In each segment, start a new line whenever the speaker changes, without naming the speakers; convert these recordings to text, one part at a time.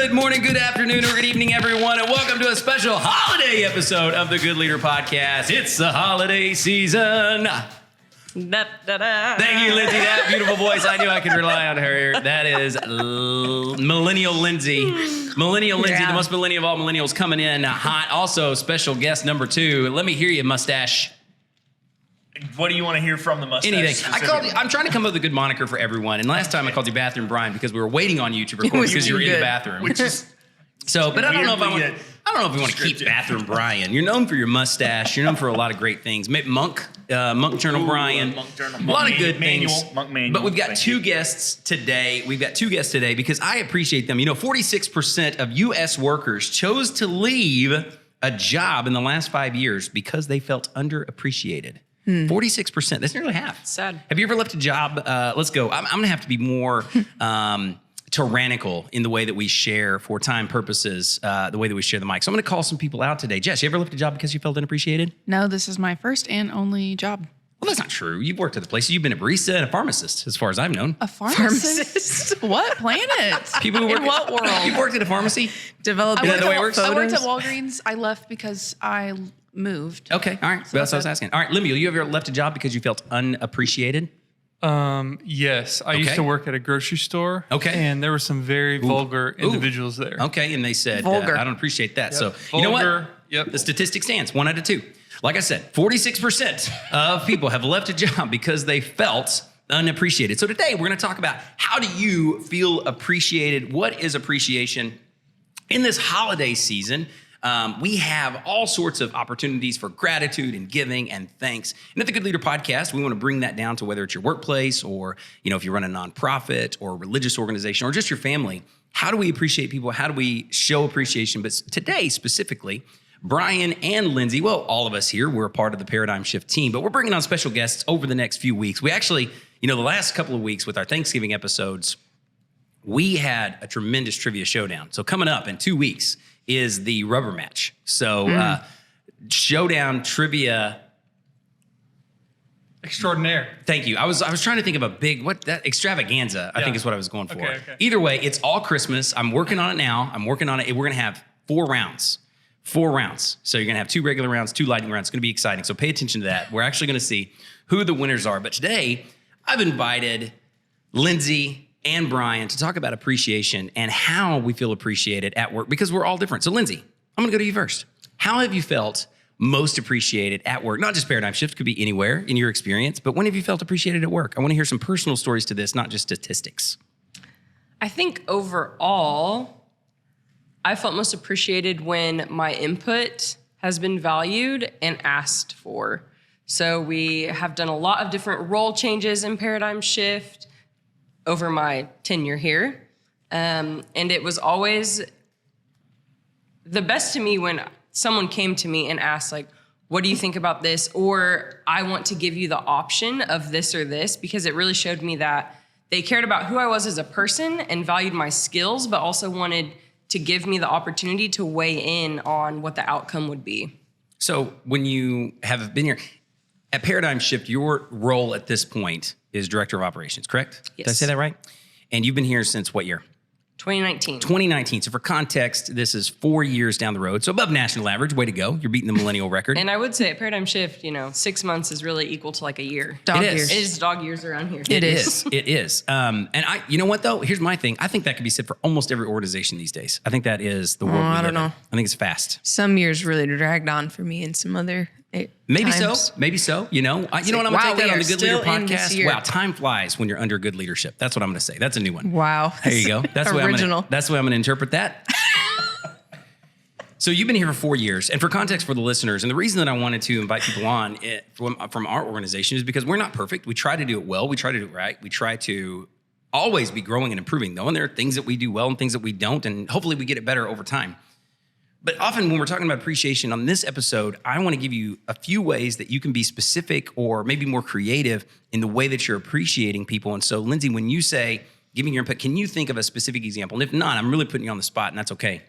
Good morning, good afternoon, or good evening, everyone, and welcome to a special holiday episode of the Good Leader Podcast. It's the holiday season.
Da, da, da.
Thank you, Lindsay. That beautiful voice. I knew I could rely on her. That is Millennial Lindsay. Millennial Lindsay, the most millennial of all millennials, coming in hot. Also, special guest number 2. Let me hear you, mustache.
What do you want to hear from the mustache?
Anything. I'm trying to come up with a good moniker for everyone. And last time I called you Bathroom Brian because we were waiting on you to record because you were in the bathroom.
Which is
so, but I don't know if we want to keep
scripted.
Bathroom Brian. You're known for your mustache. You're known for a lot of great things. Monk Journal Brian.
Monk Journal.
A lot of good
Manual,
things.
Monk Manual.
But we've got
Thank
two
you.
guests today. Because I appreciate them. 46% of U.S. workers chose to leave a job in the last 5 years because they felt underappreciated. 46%. That's nearly half.
Sad.
Have you ever left a job? Let's go. I'm going to have to be more tyrannical in the way that we share for time purposes, the way that we share the mic. So I'm going to call some people out today. Jess, you ever left a job because you felt unappreciated?
No, this is my first and only job.
Well, that's not true. You've worked at the places. You've been a barista and a pharmacist, as far as I've known.
A pharmacist? What planet?
People who work
In what world?
You've worked at a pharmacy?
Developed.
Is that the way it works?
I worked at Walgreens. I left because I moved.
Okay, all right. That's what I was asking. All right, Lemuel, you ever left a job because you felt unappreciated?
Yes, I used to work at a grocery store.
Okay.
And there were some very vulgar individuals there.
Okay, and they said,
Vulgar.
I don't appreciate that. So,
Vulgar,
you know what?
yep.
The statistic stands, 1 out of 2. Like I said, 46% of people have left a job because they felt unappreciated. So today we're going to talk about how do you feel appreciated? What is appreciation? In this holiday season, we have all sorts of opportunities for gratitude and giving and thanks. And at the Good Leader Podcast, we want to bring that down to whether it's your workplace or, if you run a nonprofit or a religious organization or just your family. How do we appreciate people? How do we show appreciation? But today specifically, Brian and Lindsay, well, all of us here, we're a part of the Paradigm Shift team, but we're bringing on special guests over the next few weeks. We actually, the last couple of weeks with our Thanksgiving episodes, we had a tremendous trivia showdown. So coming up in 2 weeks is the rubber match. So showdown trivia
Extraordinaire.
Thank you. I was trying to think of a big extravaganza, I think is what I was going for.
Okay.
Either way, it's all Christmas. I'm working on it now. We're going to have 4 rounds. 4 rounds. So you're going to have 2 regular rounds, 2 lightning rounds. It's going to be exciting. So pay attention to that. We're actually going to see who the winners are. But today, I've invited Lindsay and Brian to talk about appreciation and how we feel appreciated at work because we're all different. So Lindsay, I'm going to go to you first. How have you felt most appreciated at work? Not just Paradigm Shift, could be anywhere in your experience, but when have you felt appreciated at work? I want to hear some personal stories to this, not just statistics.
I think overall, I felt most appreciated when my input has been valued and asked for. So we have done a lot of different role changes in Paradigm Shift over my tenure here. And it was always the best to me when someone came to me and asked, like, what do you think about this? Or I want to give you the option of this or this, because it really showed me that they cared about who I was as a person and valued my skills, but also wanted to give me the opportunity to weigh in on what the outcome would be.
So when you have been here at Paradigm Shift, your role at this point is Director of Operations, correct?
Yes.
Did I say that right? And you've been here since what year?
2019.
2019. So for context, this is 4 years down the road. So above national average. Way to go. You're beating the millennial record.
And I would say at Paradigm Shift, 6 months is really equal to like a year.
Dog
It is.
years.
It is dog years around here.
It is. It is. And you know what though? Here's my thing. I think that could be said for almost every organization these days. I think that is the world we
I
live
don't
in.
know.
I think it's fast.
Some years really dragged on for me, and some other
Maybe
times.
so. Maybe so. You know what? I'm going to
wow,
take that
we
on
are
the Good Leader
still in this
podcast.
year.
Wow, time flies when you're under good leadership. That's what I'm going to say. That's a new one.
Wow.
There you go. That's the way
original.
that's the way I'm going to interpret that. So you've been here for 4 years. And for context for the listeners, and the reason that I wanted to invite people on from our organization is because we're not perfect. We try to do it well. We try to do it right. We try to always be growing and improving, though. And there are things that we do well and things that we don't. And hopefully we get it better over time. But often when we're talking about appreciation on this episode, I want to give you a few ways that you can be specific or maybe more creative in the way that you're appreciating people. And so, Lindsay, when you say giving your input, can you think of a specific example? And if not, I'm really putting you on the spot, and that's okay.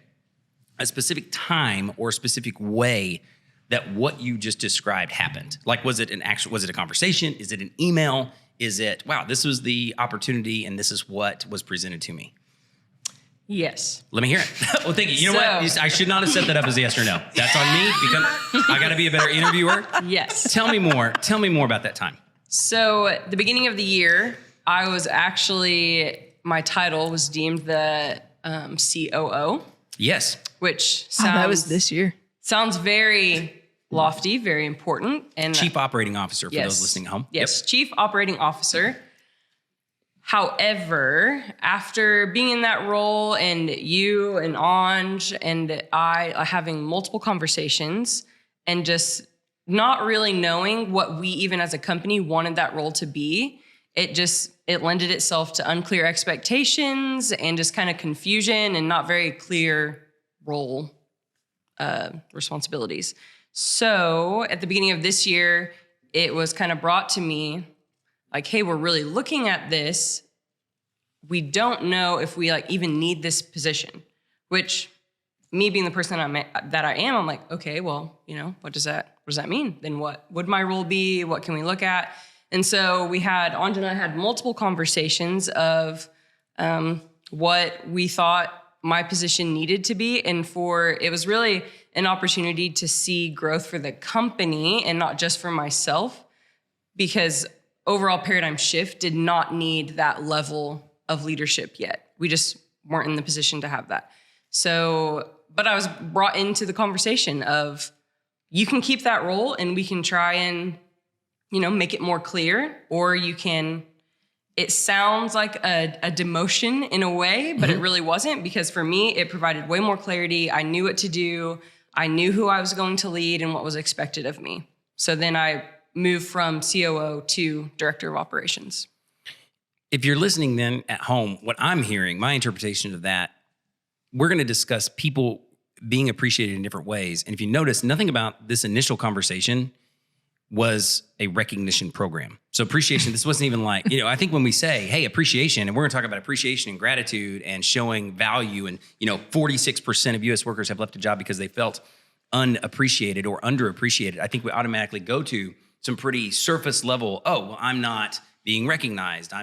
A specific time or a specific way that what you just described happened. Like, was it a conversation? Is it an email? Is it, wow, this was the opportunity and this is what was presented to me?
Yes.
Let me hear it. Well, thank you. You know
So-
what? I should not have set that up as a yes or no. That's on me. I got to be a better interviewer.
Yes.
Tell me more. Tell me more about that time.
So at the beginning of the year, I was actually, my title was deemed the COO,
Yes.
which sounds,
that was this year.
sounds very lofty, very important. And
Chief Operating Officer for
yes,
those listening at home.
Yes, Chief Operating Officer. However, after being in that role and you and Anj and I are having multiple conversations and just not really knowing what we even as a company wanted that role to be, it lended itself to unclear expectations and just kind of confusion and not very clear role responsibilities. So at the beginning of this year, it was kind of brought to me like, hey, we're really looking at this. We don't know if we even need this position, which me being the person that I am, I'm like, okay, well, what does that mean? Then what would my role be? What can we look at? And so Anj and I had multiple conversations of what we thought my position needed to be. And it was really an opportunity to see growth for the company and not just for myself, because overall paradigm shift did not need that level of leadership yet. We just weren't in the position to have that. So, but I was brought into the conversation of, you can keep that role and we can try and, make it more clear, or it sounds like a demotion in a way, but it really wasn't, because for me, it provided way more clarity. I knew what to do. I knew who I was going to lead and what was expected of me. So then I moved from COO to Director of Operations.
If you're listening then at home, what I'm hearing, my interpretation of that, we're going to discuss people being appreciated in different ways. And if you notice, nothing about this initial conversation was a recognition program. So appreciation, this wasn't even like, I think when we say, hey, appreciation, and we're going to talk about appreciation and gratitude and showing value, and 46% of US workers have left a job because they felt unappreciated or underappreciated. I think we automatically go to some pretty surface level, I'm not being recognized.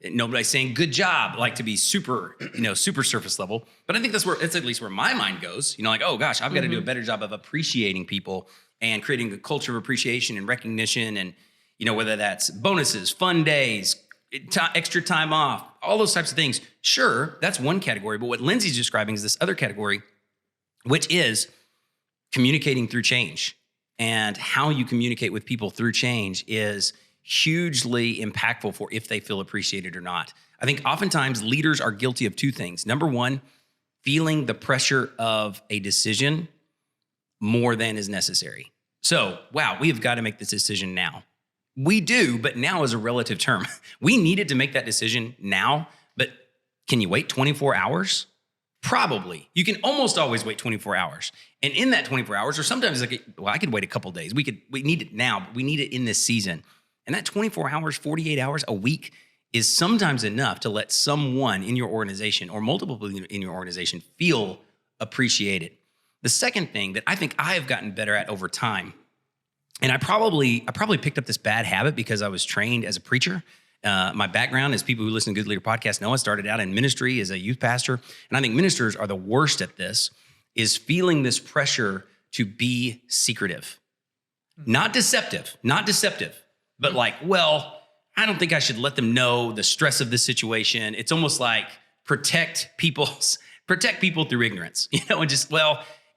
Nobody's saying good job, like to be super, super surface level. But I think it's at least where my mind goes, oh gosh, I've got to do a better job of appreciating people and creating a culture of appreciation and recognition. And, whether that's bonuses, fun days, extra time off, all those types of things. Sure, that's one category. But what Lindsay's describing is this other category, which is communicating through change. And how you communicate with people through change is hugely impactful for if they feel appreciated or not. I think oftentimes leaders are guilty of two things. Number one, feeling the pressure of a decision more than is necessary. So, wow, we have got to make this decision now. We do, but now is a relative term. We needed to make that decision now, but can you wait 24 hours? Probably. You can almost always wait 24 hours. And in that 24 hours, or sometimes I could wait a couple days. We need it now, but we need it in this season. And that 24 hours, 48 hours, a week is sometimes enough to let someone in your organization or multiple people in your organization feel appreciated. The second thing that I think I have gotten better at over time, and I probably picked up this bad habit because I was trained as a preacher. My background, as people who listen to Good Leader Podcast know, I started out in ministry as a youth pastor. And I think ministers are the worst at this, is feeling this pressure to be secretive. Not deceptive, but I don't think I should let them know the stress of this situation. It's almost like protect people through ignorance,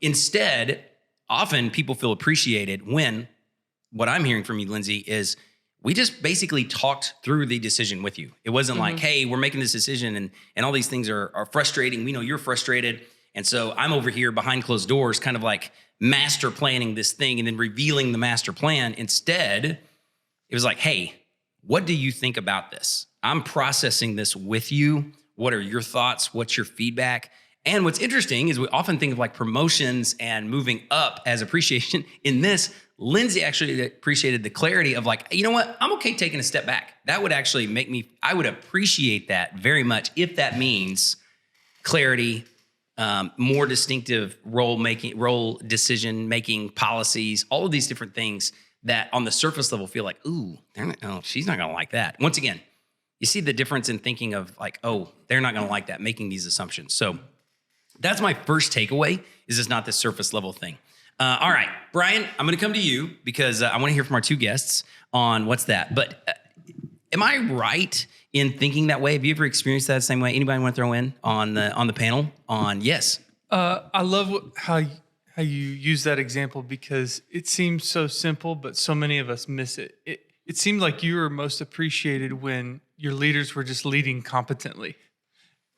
instead, often people feel appreciated when what I'm hearing from you, Lindsay, is we just basically talked through the decision with you. It wasn't like, hey, we're making this decision and all these things are frustrating. We know you're frustrated. And so I'm over here behind closed doors, kind of like master planning this thing and then revealing the master plan. Instead, it was like, hey, what do you think about this? I'm processing this with you. What are your thoughts? What's your feedback? And what's interesting is we often think of like promotions and moving up as appreciation. In this, Lindsay actually appreciated the clarity of like, you know what? I'm okay taking a step back. That would actually I would appreciate that very much if that means clarity, more distinctive role decision-making policies, all of these different things that on the surface level feel like, ooh, she's not gonna like that. Once again, you see the difference in thinking of like, oh, they're not going to like that, making these assumptions. So that's my first takeaway, is it's not this surface level thing. All right, Brian, I'm going to come to you because I want to hear from our two guests on what's that. But am I right in thinking that way? Have you ever experienced that the same way? Anybody want to throw in on the panel on yes?
I love how you use that example because it seems so simple, but so many of us miss it. It seemed like you were most appreciated when your leaders were just leading competently.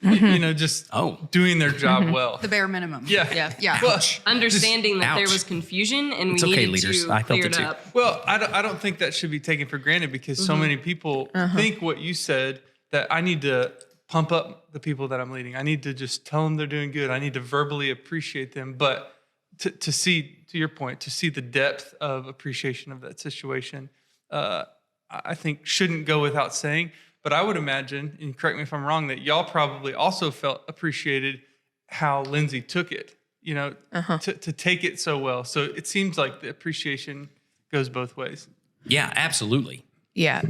Just doing their job well.
The bare minimum.
Yeah.
Yeah.
Understanding that there
ouch.
was confusion and
It's
we
okay,
needed
leaders.
to
I felt
clear
it
it
too.
up.
Well, I don't think that should be taken for granted because so many people think what you said, that I need to pump up the people that I'm leading. I need to just tell them they're doing good. I need to verbally appreciate them. But to see, to your point, to see the depth of appreciation of that situation, I think shouldn't go without saying. But I would imagine, and correct me if I'm wrong, that y'all probably also felt appreciated how Lindsay took it, to take it so well. So it seems like the appreciation goes both ways.
Yeah, absolutely.
Yeah.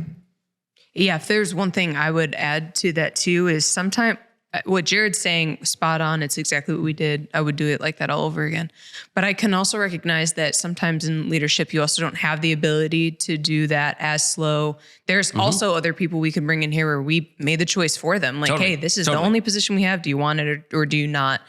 Yeah. If there's one thing I would add to that too, is sometimes what Jared's saying, spot on. It's exactly what we did. I would do it like that all over again. But I can also recognize that sometimes in leadership, you also don't have the ability to do that as slow. There's also other people we can bring in here where we made the choice for them. Like, hey, this is the only position we have. Do you want it or do you not?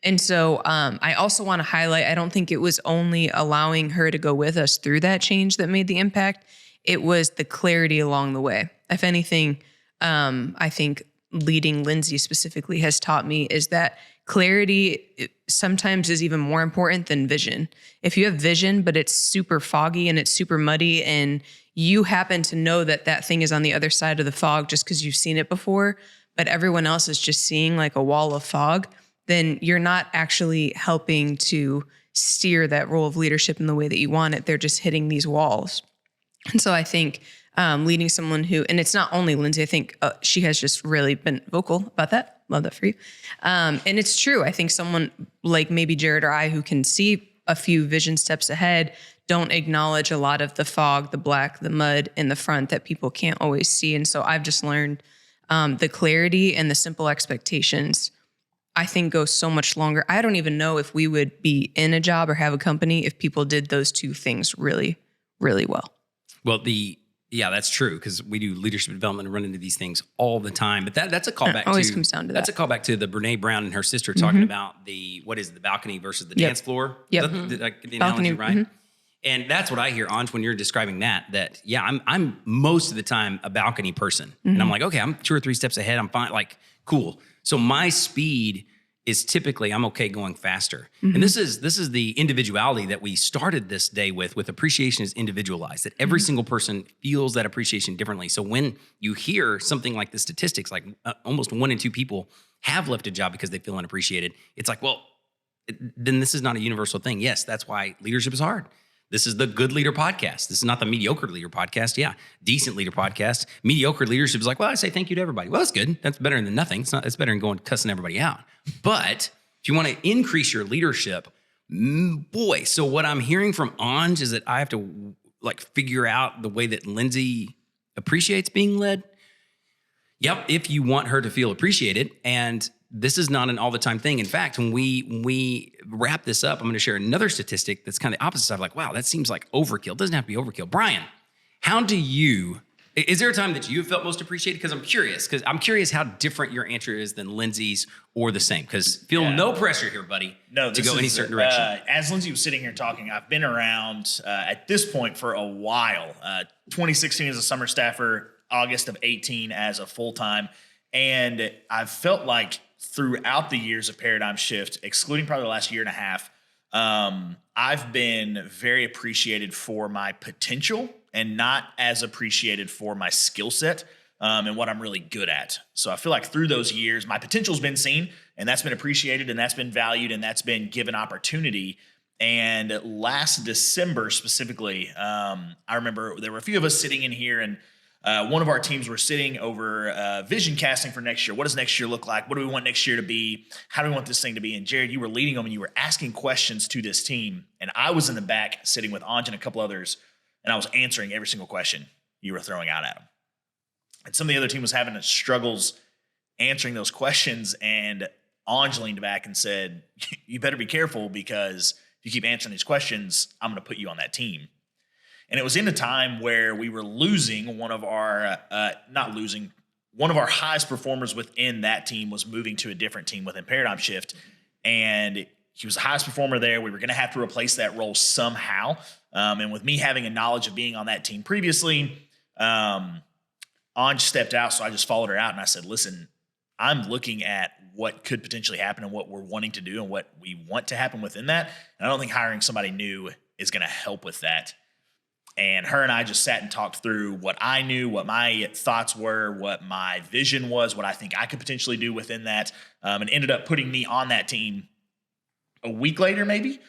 And so I also want to highlight, I don't think it was only allowing her to go with us through that change that made the impact. It was the clarity along the way. If anything, I think leading Lindsay specifically has taught me is that clarity sometimes is even more important than vision. If you have vision, but it's super foggy and it's super muddy and you happen to know that that thing is on the other side of the fog just because you've seen it before, but everyone else is just seeing like a wall of fog, then you're not actually helping to steer that role of leadership in the way that you want it. They're just hitting these walls. And so I think leading someone who, and it's not only Lindsay, I think she has just really been vocal about that. Love that for you. And it's true. I think someone like maybe Jared or I who can see a few vision steps ahead don't acknowledge a lot of the fog, the black, the mud in the front that people can't always see. And so I've just learned the clarity and the simple expectations, I think, go so much longer. I don't even know if we would be in a job or have a company if people did those two things really, really well.
Well, yeah, that's true because we do leadership development and run into these things all the time. But that's a callback.
Always comes down to
that's
that.
a callback to the Brene Brown and her sister talking about the balcony versus the dance floor.
Yep.
Is that the
Balcony,
analogy, right? And that's what I hear, Anj, when you're describing that yeah, I'm most of the time a balcony person, and I'm like, okay, I'm 2 or 3 steps ahead. I'm fine, like cool. So my speed is typically I'm okay going faster. And this is the individuality that we started this day with appreciation is individualized, that every single person feels that appreciation differently. So when you hear something like the statistics, like almost 1 in 2 people have left a job because they feel unappreciated, it's like, well, then this is not a universal thing. Yes, that's why leadership is hard. This is the Good Leader Podcast. This is not the Mediocre Leader Podcast. Yeah, Decent Leader Podcast. Mediocre leadership is like, well, I say thank you to everybody. Well, that's good. That's better than nothing. It's better than going cussing everybody out. But if you want to increase your leadership, boy, so what I'm hearing from Anj is that I have to like figure out the way that Lindsay appreciates being led. Yep, if you want her to feel appreciated. And this is not an all the time thing. In fact, when we wrap this up, I'm going to share another statistic that's kind of the opposite side. Like, wow, that seems like overkill. It doesn't have to be overkill. Brian, is there a time that you have felt most appreciated? Because I'm curious how different your answer is than Lindsay's or the same. Because feel no pressure here, buddy, to go any certain direction.
As Lindsay was sitting here talking, I've been around at this point for a while. 2016 as a summer staffer, August of 18 as a full-time. And I've felt like throughout the years of Paradigm Shift, excluding probably the last year and a half, I've been very appreciated for my potential and not as appreciated for my skill set and what I'm really good at. So I feel like through those years, my potential's been seen and that's been appreciated and that's been valued and that's been given opportunity. And last December specifically, I remember there were a few of us sitting in here and one of our teams were sitting over vision casting for next year. What does next year look like? What do we want next year to be? How do we want this thing to be? And Jared, you were leading them and you were asking questions to this team. And I was in the back sitting with Anj and a couple others, and I was answering every single question you were throwing out at them. And some of the other team was having struggles answering those questions. And Ange leaned back and said, you better be careful, because if you keep answering these questions, I'm going to put you on that team. And it was in a time where we were losing one of our, one of our highest performers within that team was moving to a different team within Paradigm Shift. And he was the highest performer there. We were going to have to replace that role somehow. And with me having a knowledge of being on that team previously, Ange stepped out. So I just followed her out and I said, listen, I'm looking at what could potentially happen and what we're wanting to do and what we want to happen within that. And I don't think hiring somebody new is going to help with that. And her and I just sat and talked through what I knew, what my thoughts were, what my vision was, what I think I could potentially do within that, and ended up putting me on that team a week later, maybe.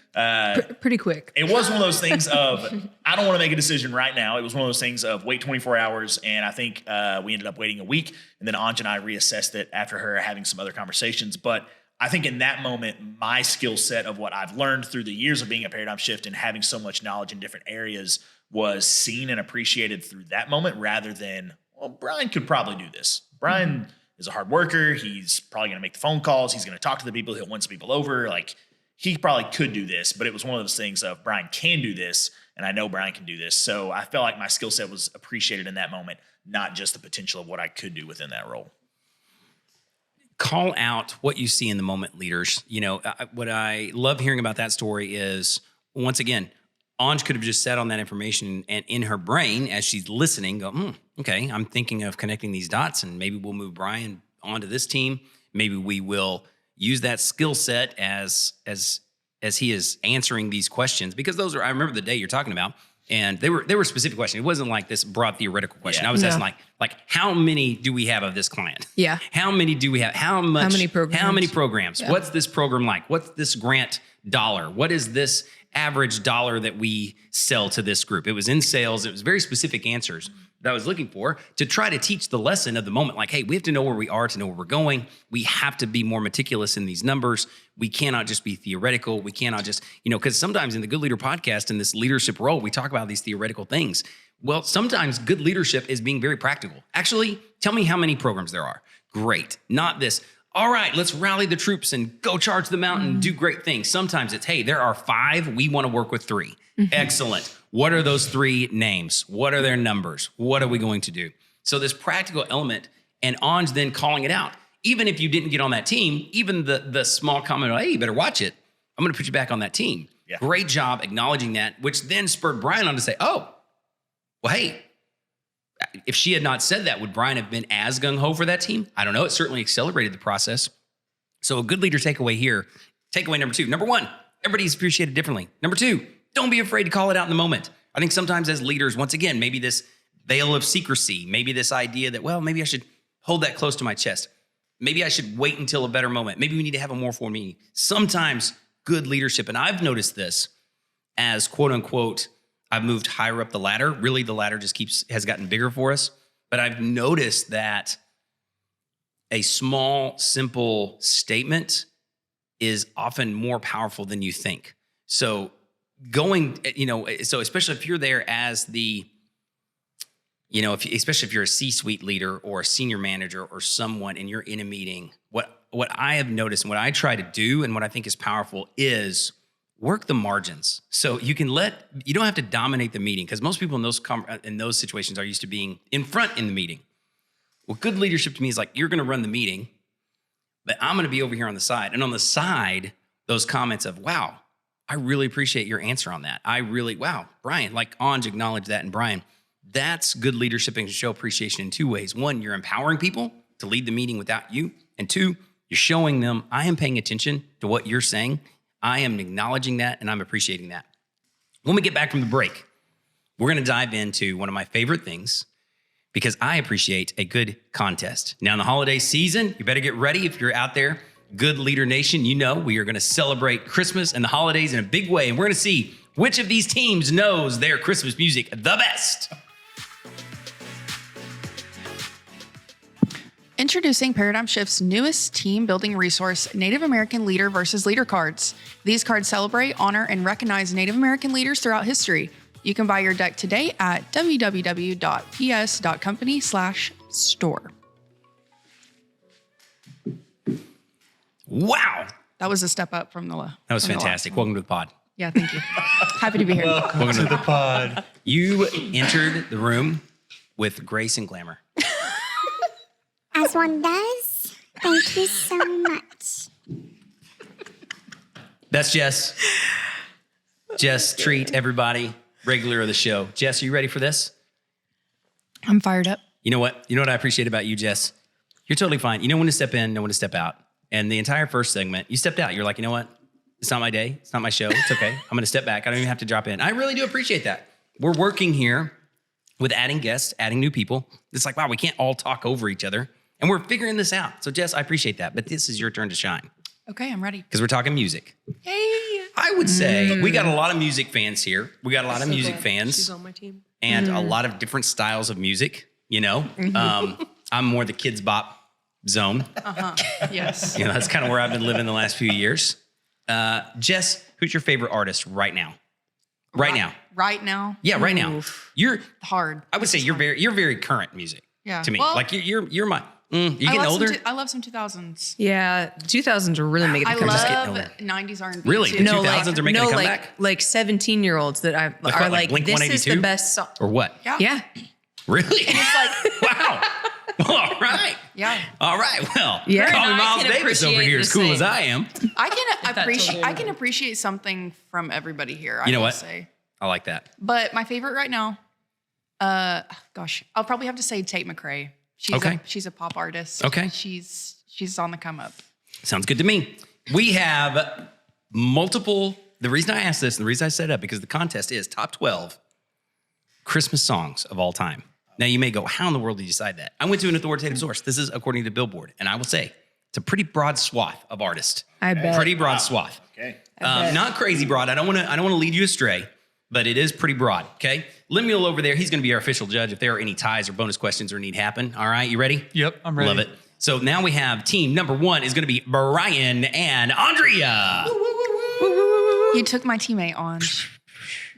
Pretty quick.
It was one of those things of, I don't want to make a decision right now. It was one of those things of wait 24 hours. And I think we ended up waiting a week. And then Anj and I reassessed it after her having some other conversations. But I think in that moment, my skill set of what I've learned through the years of being a Paradigm Shift and having so much knowledge in different areas was seen and appreciated through that moment, rather than, well, Brian could probably do this. Brian is a hard worker. He's probably going to make the phone calls. He's going to talk to the people. He'll win some people over. Like, he probably could do this, but it was one of those things of Brian can do this, and I know Brian can do this. So I felt like my skill set was appreciated in that moment, not just the potential of what I could do within that role.
Call out what you see in the moment, leaders. You know, what I love hearing about that story is, once again, Anj could have just sat on that information and in her brain, as she's listening, go, okay, I'm thinking of connecting these dots, and maybe we'll move Brian onto this team. Maybe we will use that skill set as he is answering these questions, because those are, I remember the day you're talking about, and they were specific questions. It wasn't like this broad theoretical question.
Yeah.
I was asking like how many do we have of this client?
Yeah.
How many do we have? How many programs?
Yeah.
What's this program like? What's this grant dollar? What is this average dollar that we sell to this group? It was in sales. It was very specific answers that I was looking for to try to teach the lesson of the moment. Like, hey, we have to know where we are to know where we're going. We have to be more meticulous in these numbers. We cannot just be theoretical. We cannot just, because sometimes in the Good Leader podcast, in this leadership role, we talk about these theoretical things. Well, sometimes good leadership is being very practical. Actually, tell me how many programs there are. Great. Not this, all right, let's rally the troops and go charge the mountain and do great things. Sometimes it's, hey, there are 5. We want to work with 3. Excellent. What are those 3 names? What are their numbers? What are we going to do? So this practical element, and Anj then calling it out. Even if you didn't get on that team, even the small comment, hey, you better watch it. I'm going to put you back on that team. Yeah. Great job acknowledging that, which then spurred Brian on to say, oh, well, hey, if she had not said that, would Brian have been as gung-ho for that team? I don't know. It certainly accelerated the process. So a good leader takeaway here. Takeaway number 2. Number 1, everybody's appreciated differently. Number 2, don't be afraid to call it out in the moment. I think sometimes as leaders, once again, maybe this veil of secrecy, maybe this idea that, well, maybe I should hold that close to my chest. Maybe I should wait until a better moment. Maybe we need to have a more formal meeting. Sometimes good leadership, and I've noticed this as quote unquote, I've moved higher up the ladder. Really, the ladder just has gotten bigger for us. But I've noticed that a small, simple statement is often more powerful than you think. So so especially if you're there as the, especially if you're a C-suite leader or a senior manager or someone and you're in a meeting, what I have noticed and what I try to do and what I think is powerful is work the margins. So you don't have to dominate the meeting, because most people in those situations are used to being in front in the meeting. Well, good leadership to me is like, you're going to run the meeting, but I'm going to be over here on the side. And on the side, those comments of, wow, I really appreciate your answer on that. Wow, Brian, like Anj acknowledged that. And Brian, that's good leadership and show appreciation in 2 ways. 1, you're empowering people to lead the meeting without you. And 2, you're showing them, I am paying attention to what you're saying. I am acknowledging that, and I'm appreciating that. When we get back from the break, we're going to dive into one of my favorite things, because I appreciate a good contest. Now, in the holiday season, you better get ready. If you're out there, Good Leader Nation, we are going to celebrate Christmas and the holidays in a big way, and we're going to see which of these teams knows their Christmas music the best.
Introducing Paradigm Shift's newest team building resource, Native American Leader versus Leader cards. These cards celebrate, honor, and recognize Native American leaders throughout history. You can buy your deck today at www.ps.company/subscribe.
store.
Wow.
That was a step up from the
That was
from the last
fantastic.
one.
Welcome to the pod.
Yeah, thank you. Happy to be here.
Welcome to the pod.
You entered the room with grace and glamour.
As one does. Thank you so much.
That's Jess. Jess, treat everybody, regular of the show. Jess, are you ready for this?
I'm fired up.
You know what? You know what I appreciate about you, Jess? You're totally fine. You know when to step in, know when to step out. And the entire first segment, you stepped out. You're like, you know what? It's not my day. It's not my show. It's okay. I'm going to step back. I don't even have to drop in. I really do appreciate that. We're working here with adding guests, adding new people. It's like, wow, we can't all talk over each other. And we're figuring this out. So, Jess, I appreciate that. But this is your turn to shine
Okay, I'm ready.
because we're talking music.
Yay!
I would say we got a lot of music fans here. We got a lot of music
She's
fans
on my team.
and a lot of different styles of music, you know. I'm more the kids bop zone.
Yes.
You know, that's kind of where I've been living the last few years. Jess, who's your favorite artist right now? Right now.
Right now,
Yeah, right now. You're
hard.
I would say you're very current music.
Yeah.
To me.
Well,
like you're my you
I
getting
love
older?
I love some 2000s.
Yeah, 2000s are really making
I
a comeback.
getting
love
older.
90s R&B.
Really?
too.
The 2000s are making a comeback?
like 17-year-olds that are
what,
like
Blink
this is the
182?
best song.
Or what?
Yeah.
Yeah.
Really?
It's like,
Wow. All right.
yeah.
All right. Well,
Yeah.
call me
I
Miles
can
Davis over
appreciate
here,
the
as cool as
same.
I am.
I can appreciate something from everybody here.
You know
I will
what?
Say.
I like that.
But my favorite right now, gosh, I'll probably have to say Tate McRae.
Okay.
She's a pop artist.
Okay.
She's on the come up.
Sounds good to me. We have multiple. The reason I asked this and the reason I set it up because the contest is top 12 Christmas songs of all time. Now you may go, how in the world did you decide that? I went to an authoritative source. This is according to Billboard, and I will say it's a pretty broad swath of artists.
I bet.
Pretty broad swath.
Okay.
Not crazy broad. I don't want to lead you astray, but it is pretty broad. Okay. Lemuel over there, he's going to be our official judge if there are any ties or bonus questions or need happen. All right, you ready?
Yep, I'm ready.
Love it. So now we have team number 1 is going to be Brian and Andrea.
You took my teammate on.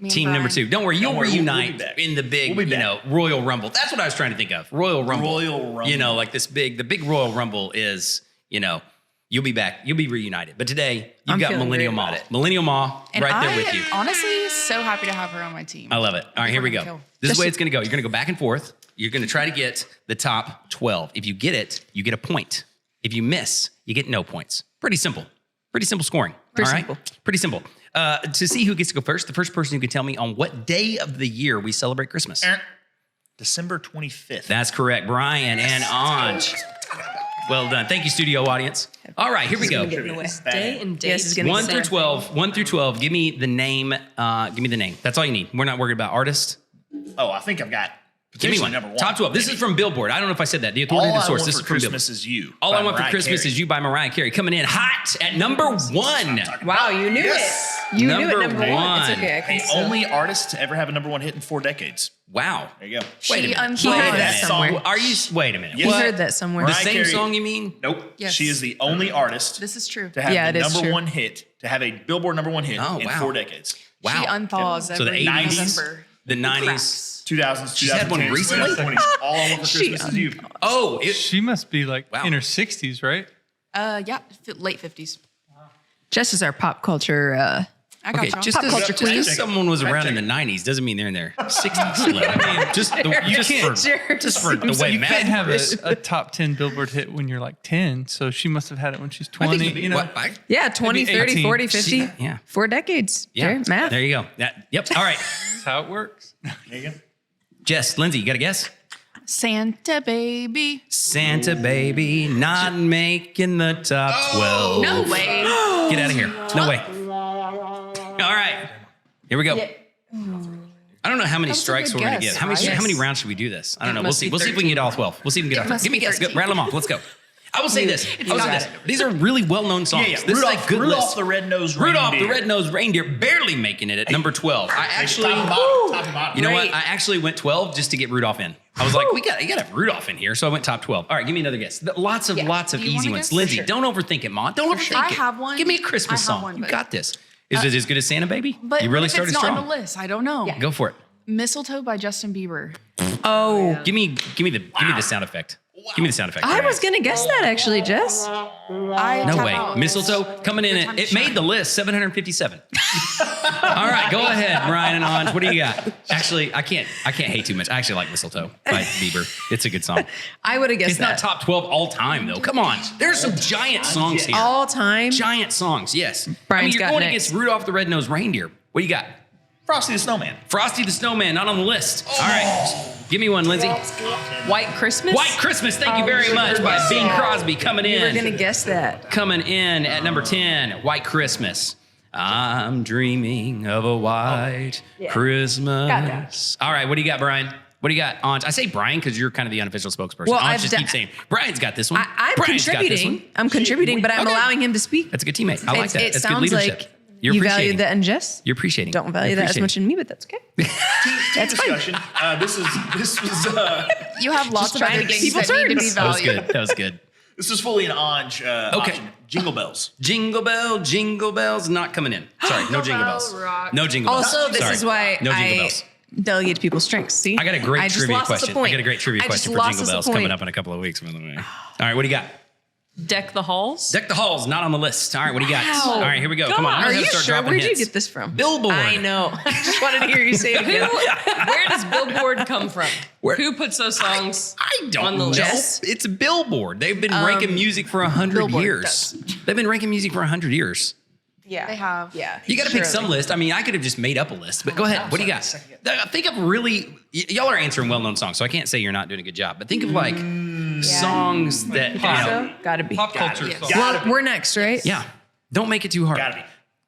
Me and
Team number
Brian.
2. Don't worry, you'll
Don't worry, we'll be
reunite
back.
in the big,
We'll be back.
Royal Rumble. That's what I was trying to think of. Royal Rumble.
Royal Rumble.
You know, like the big Royal Rumble is, you'll be back. You'll be reunited. But today, you've
I'm
got
feeling
Millennial
great
Ma.
about it.
Millennial Ma
And
right there
I
with
am
you.
honestly so happy to have her on my team.
I love it. All right, here we
We're
go.
gonna kill.
This is the way it's going to go. You're going to go back and forth. You're going to try to get the top 12. If you get it, you get a point. If you miss, you get no points. Pretty simple. Pretty simple scoring.
Pretty
all right?
simple.
Pretty simple. To see who gets to go first, the first person who can tell me on what day of the year we celebrate Christmas.
December 25th.
That's correct. Brian and Anj. Well done. Thank you, studio audience. All right, here we go.
Day and date.
Yes, it's gonna be
1
the
through
same.
12. 1 through 12. Give me the name. Give me the name. That's all you need. We're not worried about artist.
Oh, I think I've got
Give me
potentially
one.
number 1.
Top 12. This is from Billboard. I don't know if I said that. The
All
authoritative
I
source.
Want
This
for
is from Billboard.
Christmas is You.
All
by
I Want for
Mariah
Christmas
Carey.
Is You by Mariah Carey. Coming in hot at number 1.
Wow, you knew it. You knew it. Number one. It's okay. I can
The
still-
only artist to ever have a number 1 hit in 4 decades.
Wow.
There you go.
Wait a
She
minute.
unplugged.
He heard
that
that somewhere.
song-
Are you? Wait a minute.
Yes.
He
What?
heard that somewhere.
The
Mariah
same
Carey-
song you mean?
Nope.
Yes.
She is the only artist
This is true.
to have
Yeah,
the
it is
number
true.
1 hit, to have a Billboard number 1 hit
Oh,
in
wow.
4 decades.
Wow.
She unthaws
So the
every
80s,
November.
the 90s.
Cracks.
2000s,
She's had one
2010s,
recently?
2020s. All I Want for Christmas is You.
Oh,
She must be like
Wow.
in her 60s, right?
Yeah, late 50s.
Jess is our pop culture.
I got
okay.
y'all.
Just
Pop culture
because
queen.
someone was
Fact
around in
check.
the 90s doesn't mean they're in their 60s. just the way
You can't have
math
a top 10 Billboard hit when you're like 10. So she must have had it when she's 20. You know,
Yeah, 20,
Maybe
30,
18.
40, 50.
Yeah.
4 decades.
Yeah.
Okay, math.
There you go. Yep. All right.
that's how it works.
There you go.
Jess, Lindsay, you got a guess?
Santa baby.
Santa baby, not making the top 12.
No way.
Get out of here. No way. All right. Here we go. I don't know how many
was a
strikes
good
we're going to
guess,
get. How many,
right?
how many rounds should we do this? I don't know. We'll
must
see.
be
We'll see if we can get all 12. We'll see if we can get all 12.
must
Give me a
be
guess. Go,
13.
rattle them off. Let's go. I will say this. I will say
got
this. These are really well-known songs.
Yeah,
This
Rudolph,
is a good
Rudolph
list.
the Red-Nosed
Rudolph the
Reindeer.
Red-Nosed Reindeer barely making it at number 12. I actually,
Top and bottom, top and bottom.
you know what?
Great.
I actually went 12 just to get Rudolph in. I was like, you got to have Rudolph in here. So I went top 12. All right, give me another guess. Lots of
Do you
easy
wanna
ones.
guess?
Lindsay,
For
don't overthink it, Mom. Don't overthink
I
it.
have one.
Give me a Christmas
I have
song.
one,
You
but-
got this. Is it as good as Santa Baby?
But
you really
if
started
it's not
strong.
on the list? I don't know.
Go for it.
Mistletoe by Justin Bieber.
Oh,
Give me the sound effect. Give me the sound effect.
I was gonna guess that actually, Jess.
No way. Mistletoe coming in. It made the list 757. All right, go ahead, Brian and Anj. What do you got? Actually, I can't hate too much. I actually like Mistletoe by Bieber. It's a good song.
I would have guessed
It's not
that.
top 12 all time though. Come on. There's some giant songs here.
All time.
Giant songs, yes.
Brian's
you're
got
going
next.
against Rudolph the Red-Nosed Reindeer. What do you got?
Frosty the Snowman.
Frosty the Snowman, not on the list. All right. Give me one, Lindsay.
White Christmas.
White Christmas, thank you very much, by Bing Crosby coming
You were
in.
gonna guess that.
Coming in at number 10, White Christmas. I'm dreaming of a white Christmas. All right, what do you got, Brian? What do you got, Anj? I say Brian because you're kind of the unofficial spokesperson.
Well,
Anj
I've
just
done-
keeps saying, Brian's got this one.
I'm
Brian's got this
contributing.
one.
I'm contributing, but I'm
Okay.
allowing him to speak.
That's a good teammate. I like that.
It
That's good
sounds
leadership.
like
You're
you value
appreciating.
that in Jess.
You're appreciating.
Don't value
You're
that as much
appreciating.
in me, but that's okay.
That's discussion. This was
You have lots of
trying
other
to get
things
people
that need to be
turns.
That was
valued.
good. That was good.
this was fully an Anj
Okay.
option. Jingle bells.
Jingle bells, not coming in. Sorry, no jingle bells. No jingle bells.
Also, this
Sorry.
is why
no jingle
I
bells.
delegate to people's strengths. See,
I got a great
just
trivia
lost us a
question. I
point.
got a great trivia
I just
question for
lost
jingle
us a
bells
point.
coming up in a couple of weeks. By the way. All right, what do you got?
Deck the halls.
Deck the halls, not on the list. All right, what do you got?
Wow.
All right, here we go. Come on, I'm
Are
gonna
you
start
sure?
dropping
Where'd you
hints.
get this from?
Billboard.
I know. I just wanted to hear you say it again.
Where does Billboard come from?
Where-
Who puts those songs?
I don't
on the
know.
list?
It's Billboard. They've been ranking music for 100
Billboard
years. They've been ranking music for 100 years.
Yeah,
They have.
Yeah,
You got to pick some list. I mean, I could have just made up a list, but go ahead. What do you got? Think of really, y'all are answering well-known songs, so I can't say you're not doing a good job. But think of like songs that, you know,
Gotta be.
Pop culture
Yes.
song.
Well, we're next, right?
yeah. Don't make it too hard.
Gotta be.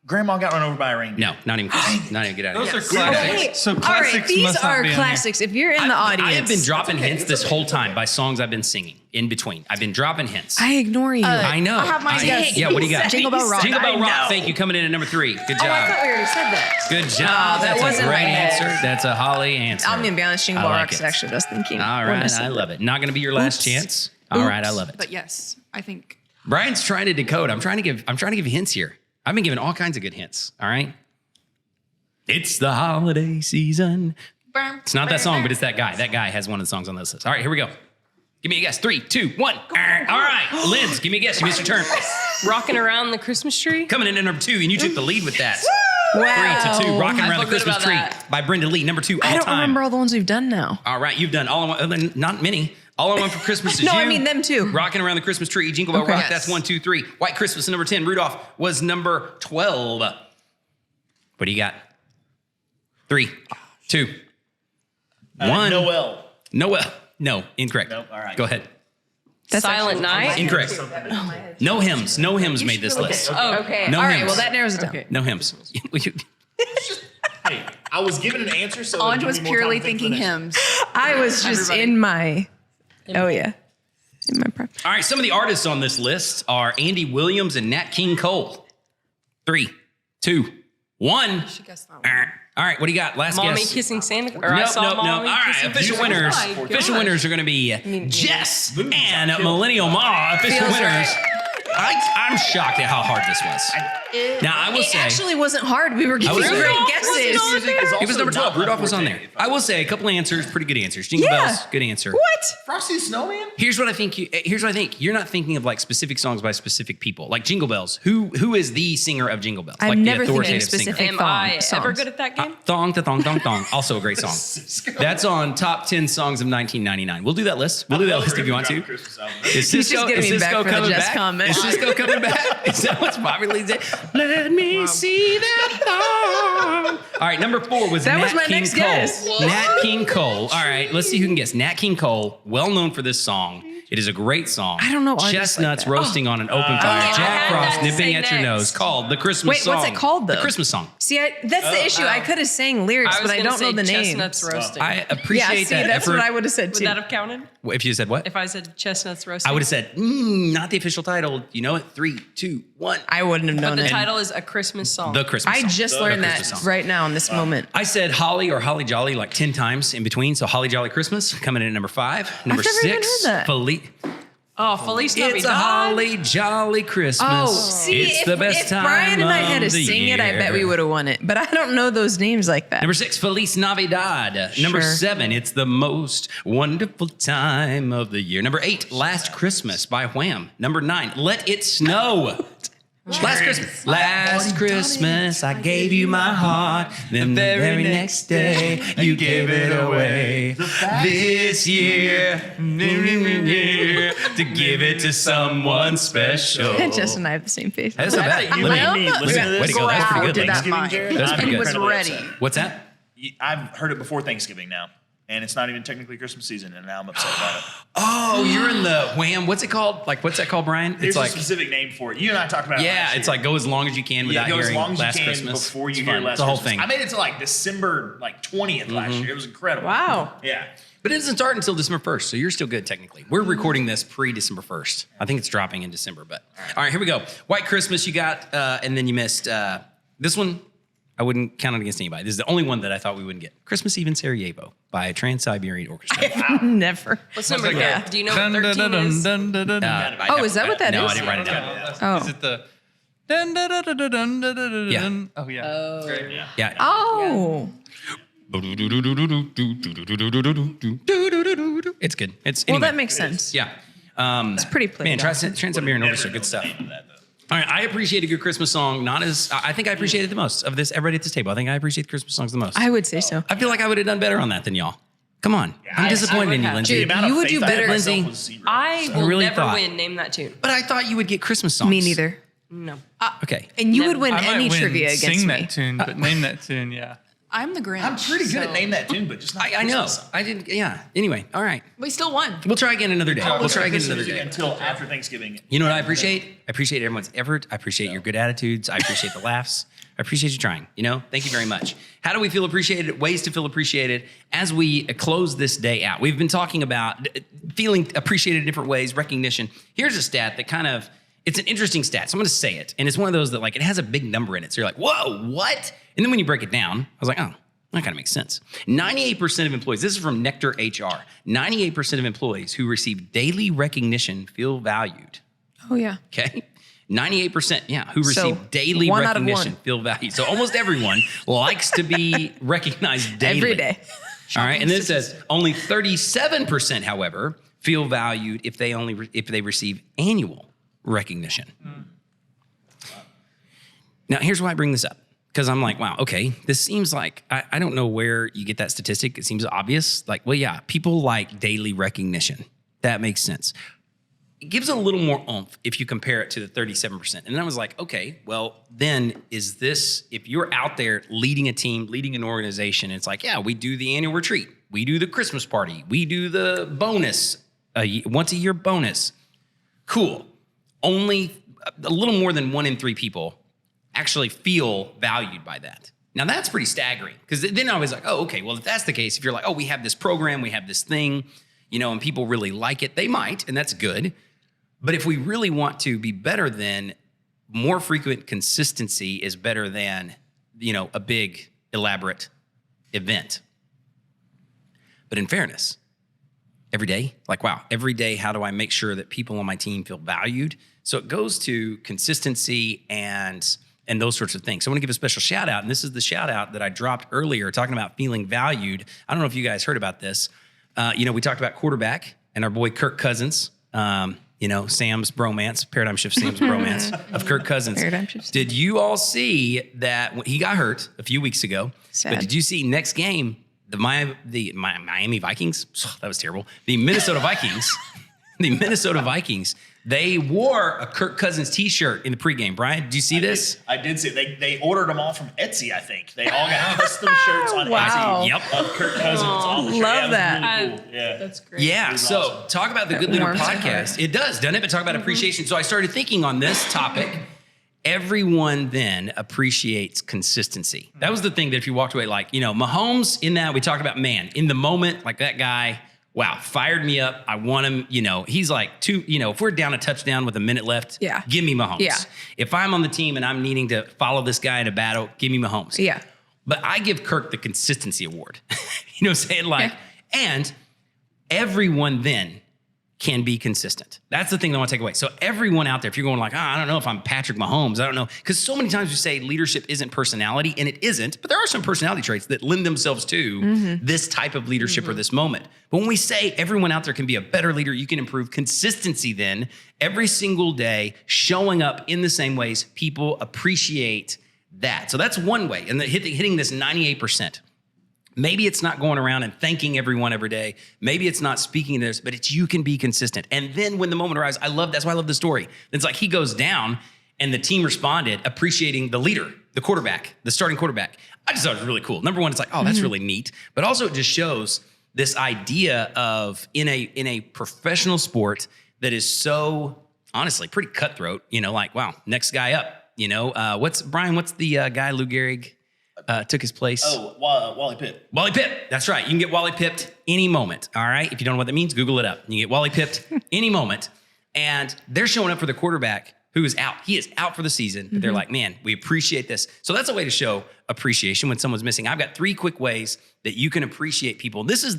Grandma got run over by a reindeer.
No, not even close. Not even get out of
Those
here.
are classics.
Hey,
So
all right,
classics
these
must not
are
be on here.
classics. If you're in the audience,
I have been dropping hints this whole time by songs I've been singing in between. I've been dropping hints.
I ignore you.
I know.
I have mine. Yes.
Yeah, what do you got?
Jingle Bell Rock.
Jingle Bell
I
Rock.
know.
Thank you. Coming in at number 3. Good job.
Oh, I thought we already said that.
Good job.
that
That's
wasn't
a great
right.
answer. That's a Holly answer.
I'm gonna be honest, Jingle
I
Bell
like
Rock is
it.
actually what I was thinking.
All
when I
right,
said
I
that.
love it. Not going to be your last chance. All right, I love it.
But yes, I think
Brian's trying to decode. I'm trying to give hints here. I've been giving all kinds of good hints. All right. It's the holiday season. It's not that song, but it's that guy. That guy has one of the songs on this list. All right, here we go. Give me a guess. 3, 2, 1. All right, Linz, give me a guess. You missed your turn.
Rocking around the Christmas tree.
Coming in at number 2, and you took the lead with that.
Wow.
3 to 2. Rocking
I
around the
feel good
Christmas
about
tree
that.
by Brenda Lee. Number 2 all
I don't
time.
remember all the ones we've done now.
All right, you've done all I want. Not many. All I want for Christmas is
No,
you.
I mean them too.
Rocking around the Christmas tree. Jingle Bell
Okay.
Rock.
Yes.
That's 1, 2, 3. White Christmas number 10. Rudolph was number 12. What do you got? 3, 2, 1.
Noel.
Noel. No, incorrect.
Nope, all right.
Go ahead.
That's
Silent Night.
Incorrect. No hymns. No hymns made this list.
Oh,
Okay.
No
all right.
hymns.
Well, that narrows it down.
Okay.
No hymns.
Hey, I was given an answer, so
Anj
give
was
me more time
purely
to think for
thinking
the next
hymns.
I was just
Everybody.
in my. Oh yeah. In my prep.
All right, some of the artists on this list are Andy Williams and Nat King Cole. 3, 2, 1.
guessed that one.
All right, what do you got? Last
Mommy
guess.
kissing Santa. Or I
Nope,
saw
nope, nope. All
Mommy
right,
kissing
official
Santa.
winners.
Oh my
Official
gosh.
winners are going to be Jess and Millennial Ma. Official
Feels
winners.
right.
I'm shocked at how hard this was. Now, I will
It
say.
actually wasn't hard. We were giving
was-
great
Rudolph
guesses.
It was number 12. Rudolph was on there. I will say a couple answers, pretty good answers. Jingle
Yeah.
Bells, good answer.
What?
Frosty the Snowman?
Here's what I think. You're not thinking of like specific songs by specific people. Like Jingle Bells. Who is the singer of Jingle Bells?
I'm
like
never
the
thinking
authoritative singer.
specific.
Am I ever
songs.
good at that game?
Thong to thong thong thong. Also a great song. That's on top 10 songs of 1999. We'll do that list. We'll do that list if you want to. Is
He's just
Cisco,
getting
is
me back
Cisco
for the
coming
Jess
back?
comment.
Is Cisco coming back? Is that what's Bobby Lee said? Let me see that thong. All right, number 4 was
That
Nat
was my
King
next
Cole.
guess.
Nat King Cole. All right, let's see who can guess. Nat King Cole, well known for this song. It is a great song.
I don't know artists
Chestnuts
like that.
roasting on an open fire.
yeah, I
Jack
had
Frost
that to
nipping
say
at your
next.
nose. Called the Christmas
Wait,
song.
what's it called, though?
The Christmas song.
See, that's the issue. I could have sang lyrics,
I was
but I
gonna
don't know
say
the name.
Chestnuts roasting.
I
Yeah,
appreciate
see,
that
that's
effort.
what I would have said
Would
too.
that have counted?
If you said what?
If I said chestnuts roasting?
I would have said, not the official title. You know it? 3, 2, 1.
I wouldn't have
But
known
the
it.
title is A Christmas Song.
The Christmas
I
song.
just
The
learned
Christmas
that
song.
right now in this moment.
I said Holly or Holly Jolly like 10 times in between. So Holly Jolly Christmas coming in at number 5. Number
never even
6,
heard that.
Oh, Feliz
It's a
Navidad.
holly jolly Christmas.
Oh, see,
it's the best
if
time
Brian and I had to
of the
sing it, I bet we
year.
would have won it. But I don't know those names like that.
Number 6, Feliz Navidad. Number
Sure.
7, it's the most wonderful time of the year. Number 8, Last Christmas by Wham. Number 9, Let It Snow. Last Christmas, I gave you my heart. Then the very next day, you gave it away. This year, to give it to someone special.
Jess and I have the same face.
That's not bad.
You
Let
and
me-
me listen to
way
this.
to go. That's pretty good.
Did that
Thanksgiving,
much.
Jared.
That's
I'm
pretty good.
Was
incredibly
ready.
upset.
What's that?
I've heard it before Thanksgiving now, and it's not even technically Christmas season, and now I'm upset about it.
Oh, you're in the Wham. What's it called? Like, what's that called, Brian?
There's
It's like,
a specific name for it. You and I talked about it.
yeah,
last
it's
year.
like go as long as you can without
go as
hearing
long as you
Last
can
Christmas.
before you
It's
hear
fun.
Last
It's the whole
Christmas.
thing.
I made it to like December 20th last year. It was incredible.
Wow.
Yeah.
But it doesn't start until December 1st, so you're still good technically. We're recording this pre-December 1st. I think it's dropping in December, but all right, here we go. White Christmas you got, and then you missed this one. I wouldn't count it against anybody. This is the only one that I thought we wouldn't get. Christmas Eve in Sarajevo by Trans-Siberian Orchestra.
Never.
What's number?
Yeah.
Do you know what 13 is?
Oh, is that what that
No,
is?
I didn't write it down.
Oh.
Is it the dun dun dun dun dun dun dun dun
Yeah.
dun? Oh yeah. Great.
Yeah.
Oh.
It's good. It's
Well,
anyway.
that makes sense.
Yeah.
It's pretty played
Man,
out.
Trans-Siberian Orchestra, good stuff. All right, I appreciate a good Christmas song. Not as I think I appreciate it the most of this. Everybody at this table, I think I appreciate Christmas songs the most.
I would say so.
I feel like I would have done better on that than y'all. Come on, I'm disappointed in you,
have.
Lindsay.
The amount
You
of
would
faith
do
I had
better,
in myself
Lindsay.
was zero.
I will
really
never
thought-
win. Name that tune.
But I thought you would get Christmas songs.
Me neither.
No.
Okay.
And you
Never.
would win
I might
any
win
trivia against
sing
me.
that tune, but name that tune, yeah.
I'm the Grinch.
I'm pretty good
so-
at name that tune, but just not
I know.
Christmas.
I didn't. Yeah. Anyway, all right.
We still won.
We'll try again another day.
I'll
We'll
listen
try
to
again
Christmas
another
music
day.
until after Thanksgiving.
You know what I appreciate? I appreciate everyone's effort. I appreciate your good attitudes. I appreciate the laughs. I appreciate you trying. You know, thank you very much. How do we feel appreciated? Ways to feel appreciated as we close this day out. We've been talking about feeling appreciated in different ways, recognition. Here's a stat that kind of, it's an interesting stat. So I'm going to say it. And it's one of those that like, it has a big number in it. So you're like, whoa, what? And then when you break it down, I was like, oh, that kind of makes sense. 98% of employees, this is from Nectar HR, 98% of employees who receive daily recognition feel valued.
Oh, yeah.
Okay. 98%, yeah, who
So,
receive daily
1 out of
recognition
1.
feel valued. So almost everyone likes to be recognized daily.
Every day.
All right. And then it says only 37%, however, feel valued if they receive annual recognition. Now, here's why I bring this up. Because I'm like, wow, okay, this seems like, I don't know where you get that statistic. It seems obvious. Like, well, yeah, people like daily recognition. That makes sense. It gives a little more oomph if you compare it to the 37%. And then I was like, okay, well, then is this, if you're out there leading a team, leading an organization, it's like, yeah, we do the annual retreat. We do the Christmas party. We do the bonus, once a year bonus. Cool. Only a little more than 1 in 3 people actually feel valued by that. Now that's pretty staggering because then I was like, oh, okay, well, if that's the case, if you're like, oh, we have this program, we have this thing, you know, and people really like it, they might, and that's good. But if we really want to be better, then more frequent consistency is better than, you know, a big elaborate event. But in fairness, every day, like, wow, every day, how do I make sure that people on my team feel valued? So it goes to consistency and those sorts of things. So I want to give a special shout out, and this is the shout out that I dropped earlier talking about feeling valued. I don't know if you guys heard about this. You know, we talked about quarterback and our boy Kirk Cousins, you know, Sam's bromance, Paradigm Shift Sam's bromance of Kirk Cousins.
Paradigm Shift.
Did you all see that when he got hurt a few weeks ago?
Sad.
But did you see next game, the Miami Vikings? That was terrible. The Minnesota Vikings, they wore a Kirk Cousins t-shirt in the pregame. Brian, did you see this?
I did see it. They ordered them all from Etsy, I think. They all got custom shirts on
Wow.
Etsy.
Yep.
Of Kirk Cousins on the shirt.
Love
Yeah, it was
that.
really cool. Yeah.
That's great.
Yeah,
was
so
awesome.
talk about the
That
Good Leader
warms the
podcast. It does, doesn't it? But talk about appreciation. So I started thinking on this topic. Everyone then appreciates consistency. That was the thing that if you walked away like, you know, Mahomes in that, we talked about, man, in the moment, like that guy, wow, fired me up. I want him, you know, he's like if we're down a touchdown with a minute left,
Yeah.
give me Mahomes.
Yeah.
If I'm on the team and I'm needing to follow this guy in a battle, give me Mahomes.
Yeah.
But I give Kirk the consistency award. You know what I'm saying? Like,
Yeah.
and everyone then can be consistent. That's the thing that I want to take away. So everyone out there, if you're going like, I don't know if I'm Patrick Mahomes, I don't know. Because so many times we say leadership isn't personality, and it isn't, but there are some personality traits that lend themselves to this type of leadership or this moment. But when we say everyone out there can be a better leader, you can improve consistency then every single day, showing up in the same ways, people appreciate that. So that's one way. And hitting this 98%. Maybe it's not going around and thanking everyone every day. Maybe it's not speaking this, but it's you can be consistent. And then when the moment arrives, that's why I love the story. It's like he goes down and the team responded, appreciating the leader, the quarterback, the starting quarterback. I just thought it was really cool. Number one, it's like, oh, that's really neat. But also it just shows this idea of in a professional sport that is so honestly pretty cutthroat, like, wow, next guy up, what's the guy Lou Gehrig took his place?
Oh, Wally Pipp.
Wally Pipp. That's right. You can get Wally Pipped any moment. All right. If you don't know what that means, Google it up. You can get Wally Pipped any moment. And they're showing up for the quarterback who is out. He is out for the season. But they're like, man, we appreciate this. So that's a way to show appreciation when someone's missing. I've got 3 quick ways that you can appreciate people. This is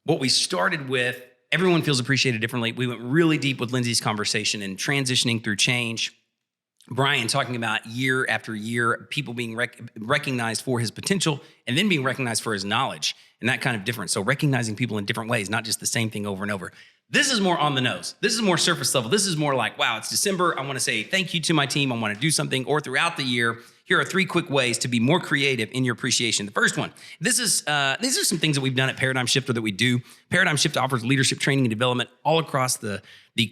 what we started with. Everyone feels appreciated differently. We went really deep with Lindsay's conversation and transitioning through change. Brian talking about year after year, people being recognized for his potential and then being recognized for his knowledge and that kind of difference. So recognizing people in different ways, not just the same thing over and over. This is more on the nose. This is more surface level. This is more like, wow, it's December. I want to say thank you to my team. I want to do something. Or throughout the year, here are 3 quick ways to be more creative in your appreciation. The first one, these are some things that we've done at Paradigm Shift or that we do. Paradigm Shift offers leadership training and development all across the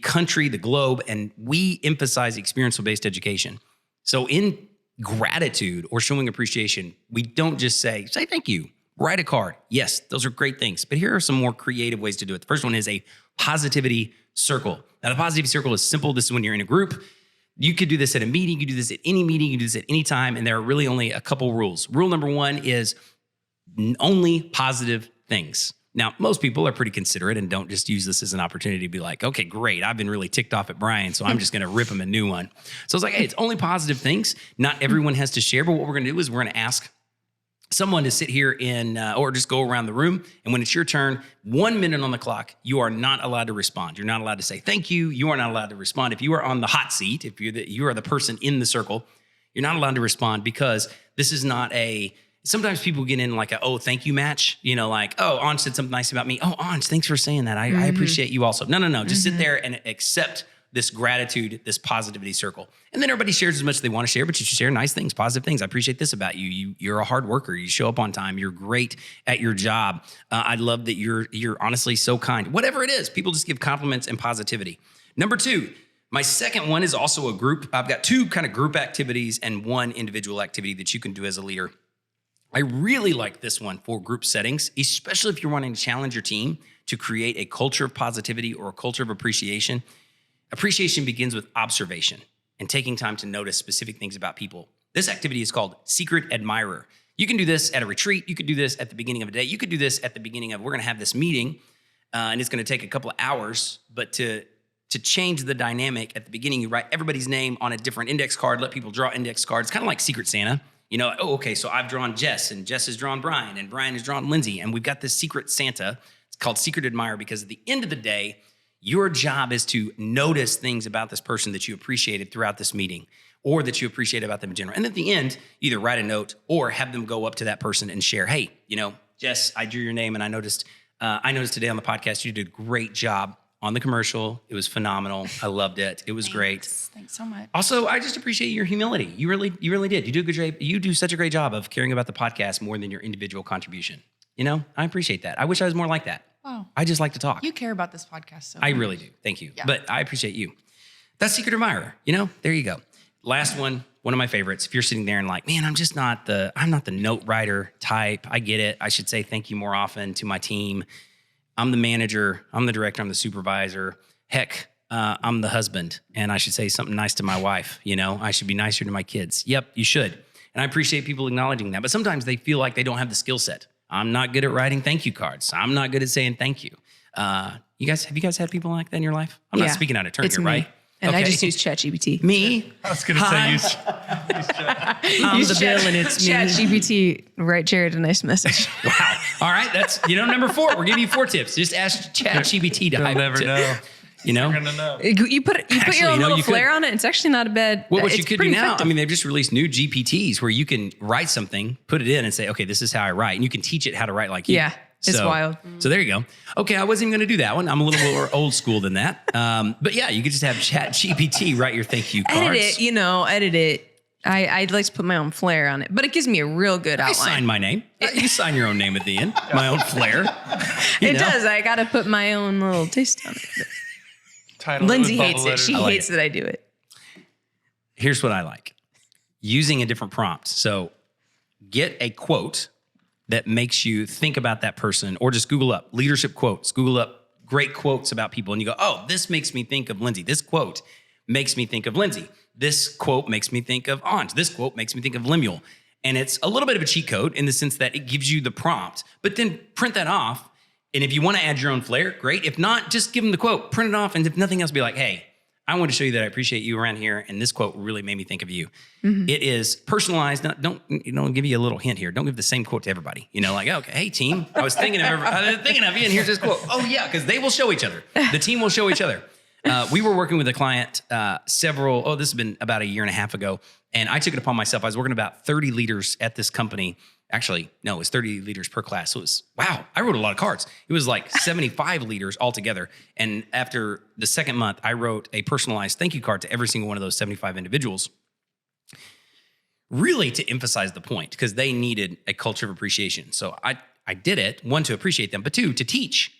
country, the globe, and we emphasize experiential-based education. So in gratitude or showing appreciation, we don't just say thank you, write a card. Yes, those are great things, but here are some more creative ways to do it. The first one is a positivity circle. Now, the positivity circle is simple. This is when you're in a group. You could do this at a meeting. You could do this at any meeting. You can do this at any time, and there are really only a couple rules. Rule number 1 is only positive things. Now, most people are pretty considerate and don't just use this as an opportunity to be like, okay, great, I've been really ticked off at Brian, so I'm just going to rip him a new one. So it's like, hey, it's only positive things. Not everyone has to share, but what we're going to do is we're going to ask someone to sit here or just go around the room, and when it's your turn, 1 minute on the clock, you are not allowed to respond. You're not allowed to say thank you. You are not allowed to respond. If you are on the hot seat, if you are the person in the circle, you're not allowed to respond because this is not sometimes people get in like oh, thank you match, like, oh, Anj said something nice about me. Oh, Anj, thanks for saying that. I appreciate you also. No. Just sit there and accept this gratitude, this positivity circle. And then everybody shares as much as they want to share, but you should share nice things, positive things. I appreciate this about you. You're a hard worker. You show up on time. You're great at your job. I love that you're honestly so kind. Whatever it is, people just give compliments and positivity. Number 2, my second one is also a group. I've got 2 kind of group activities and 1 individual activity that you can do as a leader. I really like this one for group settings, especially if you're wanting to challenge your team to create a culture of positivity or a culture of appreciation. Appreciation begins with observation and taking time to notice specific things about people. This activity is called Secret Admirer. You can do this at a retreat. You could do this at the beginning of a day. You could do this at the beginning of, we're going to have this meeting, and it's going to take a couple of hours, but to change the dynamic at the beginning, you write everybody's name on a different index card, let people draw index cards, kind of like Secret Santa. Oh, okay, so I've drawn Jess, and Jess has drawn Brian, and Brian has drawn Lindsay, and we've got this Secret Santa. It's called Secret Admirer because at the end of the day, your job is to notice things about this person that you appreciated throughout this meeting or that you appreciate about them in general. And at the end, either write a note or have them go up to that person and share, hey, Jess, I drew your name and I noticed today on the podcast you did a great job on the commercial. It was phenomenal. I loved it. It was great.
Thanks so much.
Also, I just appreciate your humility. You really did. You do a good job. You do such a great job of caring about the podcast more than your individual contribution. I appreciate that. I wish I was more like that.
Wow.
I just like to talk.
You care about this podcast so
I
much.
really do. Thank you.
Yeah.
But I appreciate you. That's Secret Admirer. There you go. Last one of my favorites. If you're sitting there and like, man, I'm not the note writer type. I get it. I should say thank you more often to my team. I'm the manager. I'm the director. I'm the supervisor. Heck, I'm the husband. And I should say something nice to my wife. I should be nicer to my kids. Yep, you should. And I appreciate people acknowledging that. But sometimes they feel like they don't have the skill set. I'm not good at writing thank you cards. I'm not good at saying thank you. Have you guys had people like that in your life? I'm not speaking out of turn
It's
here,
me.
right?
And I
Okay.
just use ChatGPT.
Me?
I was going to say use
I'm the bill and it's me.
ChatGPT, write Jared a nice message.
Wow. All right. That's, number 4. We're giving you 4 tips. Just ask ChatGPT to
You'll
hype
never
tip.
know.
You know?
You're going to know.
You put
Actually,
your own little
you could-
flair on it. It's actually not a bad.
Well, what you
it's
could do
pretty
now,
effective.
they've just released new GPTs where you can write something, put it in, and say, okay, this is how I write. And you can teach it how to write like you.
Yeah, it's wild.
So there you go. Okay, I wasn't even going to do that one. I'm a little more old school than that. But yeah, you could just have ChatGPT write your thank you cards.
Edit it. I'd like to put my own flair on it, but it gives me a real good
I
outline.
sign my name. You sign your own name at the end. My own flair.
It does. I got to put my own little taste on it.
Title
Lindsay
with
hates
bubble
it. She
letters.
like
hates that I do it.
Here's what I like. Using a different prompt. So get a quote that makes you think about that person, or just Google up leadership quotes. Google up great quotes about people, and you go, oh, this makes me think of Lindsay. This quote makes me think of Lindsay. This quote makes me think of Aunt. This quote makes me think of Lemuel. And it's a little bit of a cheat code in the sense that it gives you the prompt, but then print that off. And if you want to add your own flair, great. If not, just give them the quote, print it off. And if nothing else, be like, hey, I want to show you that I appreciate you around here. And this quote really made me think of you.
Mm-hmm.
It is personalized. Don't give you a little hint here. Don't give the same quote to everybody. Like, okay, hey team, I was thinking of you, and here's this quote. Oh yeah, because they will show each other. The team will show each other. We were working with a client this has been about a year and a half ago. And I took it upon myself. I was working about 30 leaders at this company. Actually, no, it was 30 leaders per class. So it was, wow, I wrote a lot of cards. It was like 75 leaders altogether. And after the second month, I wrote a personalized thank you card to every single one of those 75 individuals, really to emphasize the point, because they needed a culture of appreciation. So I did it, 1, to appreciate them, but 2, to teach.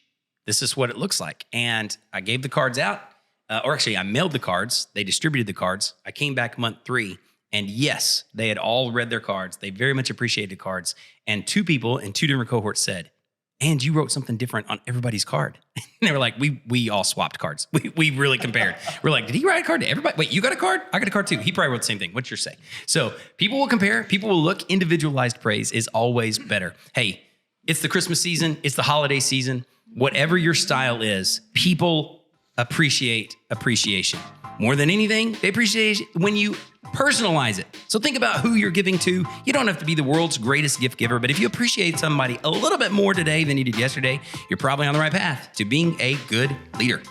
This is what it looks like. And I gave the cards out, I mailed the cards. They distributed the cards. I came back month 3. And yes, they had all read their cards. They very much appreciated the cards. And 2 people in 2 different cohorts said, and you wrote something different on everybody's card. And they were like, we all swapped cards. We really compared. We're like, did he write a card to everybody? Wait, you got a card? I got a card too. He probably wrote the same thing. What's your say? So people will compare. People will look. Individualized praise is always better. Hey, it's the Christmas season. It's the holiday season. Whatever your style is, people appreciate appreciation. More than anything, they appreciate it when you personalize it. So think about who you're giving to. You don't have to be the world's greatest gift giver, but if you appreciate somebody a little bit more today than you did yesterday, you're probably on the right path to being a good leader.